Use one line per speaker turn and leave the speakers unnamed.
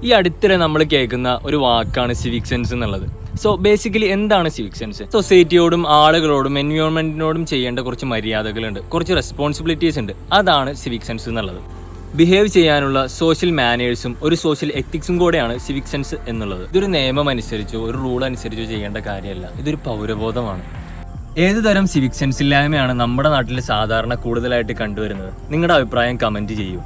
ഈ അടുത്തിടെ നമ്മൾ കേൾക്കുന്ന ഒരു വാക്കാണ് സിവിക് സെൻസ് എന്നുള്ളത്. സോ ബേസിക്കലി എന്താണ് സിവിക് സെൻസ്? സൊസൈറ്റിയോടും ആളുകളോടും എൻവയോൺമെന്റിനോടും ചെയ്യേണ്ട കുറച്ച് മര്യാദകളുണ്ട്, കുറച്ച് റെസ്പോൺസിബിലിറ്റീസ് ഉണ്ട്. അതാണ് സിവിക് സെൻസ് എന്നുള്ളത്. ബിഹേവ് ചെയ്യാനുള്ള സോഷ്യൽ മാനേഴ്സും ഒരു സോഷ്യൽ എത്തിക്സും കൂടെയാണ് സിവിക് സെൻസ് എന്നുള്ളത്. ഇതൊരു നിയമം അനുസരിച്ചോ ഒരു റൂൾ അനുസരിച്ചോ ചെയ്യേണ്ട കാര്യമല്ല, ഇതൊരു പൗരബോധമാണ്. ഏതുതരം സിവിക് സെൻസ് ഇല്ലായ്മയാണ് നമ്മുടെ നാട്ടിൽ സാധാരണ കൂടുതലായിട്ട് കണ്ടുവരുന്നത്? നിങ്ങളുടെ അഭിപ്രായം കമൻറ്റ് ചെയ്യൂ.